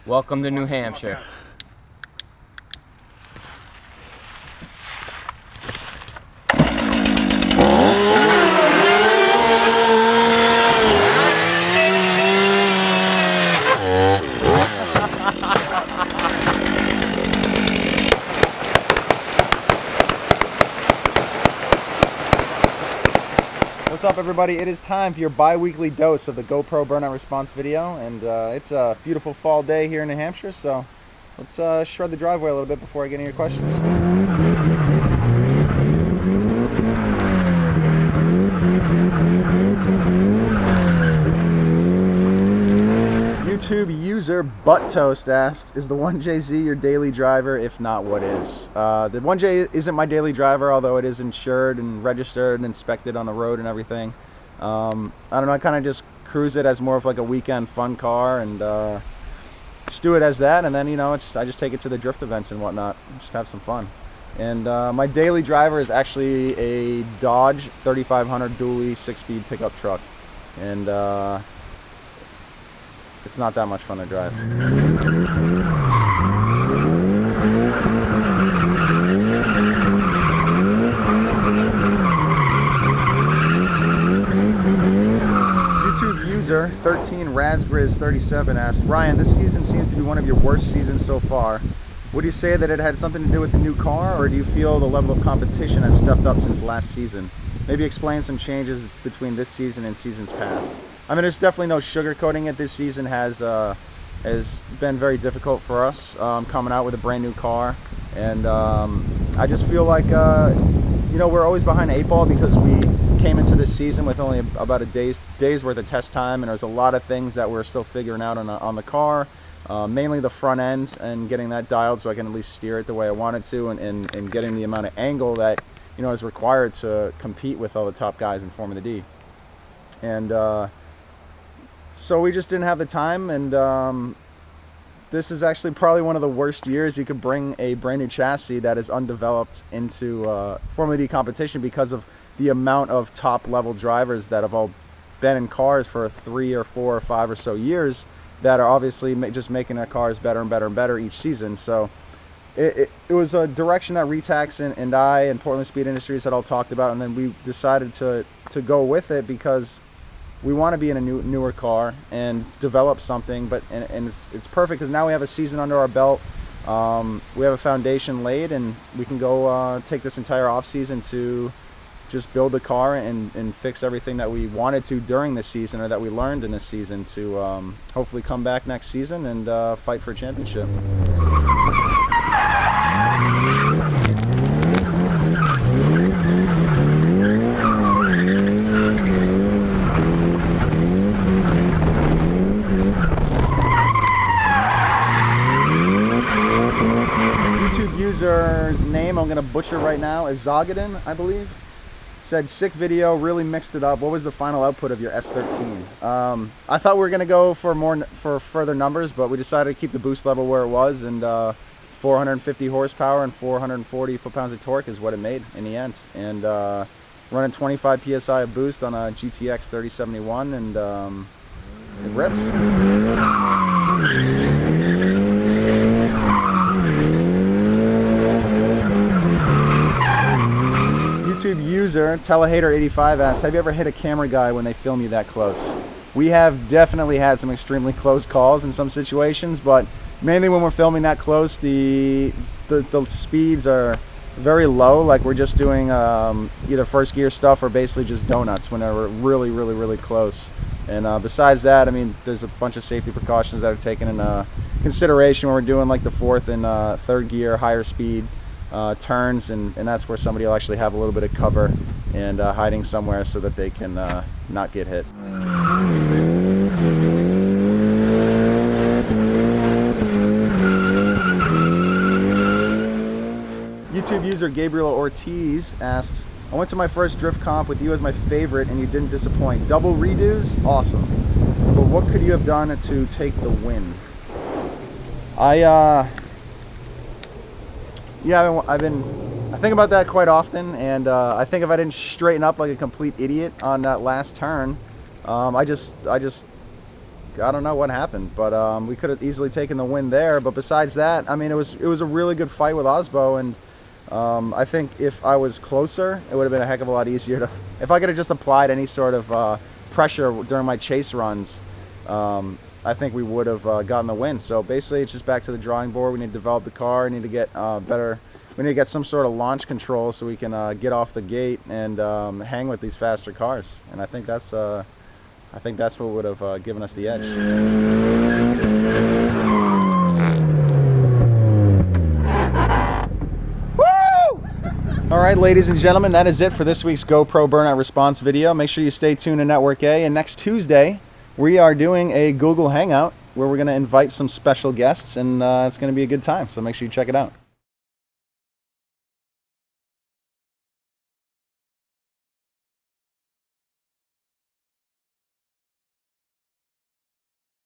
Welcome to New Hampshire. What's up, everybody? It is time for your bi-weekly dose of the GoPro Burnout Response video, and it's a beautiful fall day here in New Hampshire, so let's shred the driveway a little bit before I get into your questions. YouTube user Butt Toast asked, is the 1JZ your daily driver? If not, what is? The 1J isn't my daily driver, although it is insured and registered and inspected on the road and everything. I don't know, I kind of just cruise it as more of like a weekend fun car, and just do it as that, and then, you know, I just take it to the drift events and whatnot, just have some fun. And my daily driver is actually a Dodge 3500 dually 6-speed pickup truck, and it's not that much fun to drive. YouTube user 13razgriz37 asked, Ryan, this season seems to be one of your worst seasons so far. Would you say that it had something to do with the new car, or do you feel the level of competition has stepped up since last season? Maybe explain some changes between this season and seasons past. I mean, there's definitely no sugarcoating it. This season has been very difficult for us, coming out with a brand new car, and I just feel like you know, we're always behind the 8 ball because we came into this season with only about a day's worth of test time, and there's a lot of things that we're still figuring out on the car, mainly the front end and getting that dialed so I can at least steer it the way I want it to, and getting the amount of angle that, you know, is required to compete with all the top guys in Formula D. And so we just didn't have the time, and this is actually probably one of the worst years you could bring a brand new chassis that is undeveloped into Formula D competition, because of the amount of top level drivers that have all been in cars for 3 or 4 or 5 or so years that are obviously just making their cars better and better and better each season. So it was a direction that Retax and I and Portland Speed Industries had all talked about, and then we decided to go with it because we want to be in a newer car and develop something. But it's perfect because now we have a season under our belt. We have a foundation laid, and we can go take this entire off season to just build the car and fix everything that we wanted to during this season, or that we learned in this season, to hopefully come back next season and fight for a championship. YouTube user's name, I'm going to butcher right now, is Zogadin, I believe. Said, sick video, really mixed it up. What was the final output of your S13? I thought we were going to go for further numbers, but we decided to keep the boost level where it was, and 450 horsepower and 440 foot-pounds of torque is what it made in the end. And running 25 psi of boost on a GTX 3071, and it rips. YouTube user Telehater85 asks, have you ever hit a camera guy when they film you that close? We have definitely had some extremely close calls in some situations, but mainly when we're filming that close, the speeds are very low. Like, we're just doing either first gear stuff or basically just donuts when they're really close. And besides that, I mean, there's a bunch of safety precautions that are taken into consideration when we're doing like the 4th and 3rd gear higher speed turns, and that's where somebody will actually have a little bit of cover and hiding somewhere so that they can not get hit. YouTube user Gabriel Ortiz asks, I went to my first drift comp with you as my favorite and you didn't disappoint. Double redos? Awesome. But what could you have done to take the win? I think about that quite often, and I think if I didn't straighten up like a complete idiot on that last turn, I just I don't know what happened, but we could have easily taken the win there. But besides that, I mean, it was a really good fight with Osbo, and I think if I was closer, it would have been a heck of a lot easier to. If I could have just applied any sort of pressure during my chase runs, I think we would have gotten the win. So basically, it's just back to the drawing board. We need to develop the car. We need to get better. We need to get some sort of launch control so we can get off the gate and hang with these faster cars. And I think that's what would have given us the edge. Woo! All right, ladies and gentlemen, that is it for this week's GoPro Burnout Response video. Make sure you stay tuned to Network A. And next Tuesday, we are doing a Google Hangout where we're going to invite some special guests, and it's going to be a good time. So make sure you check it out.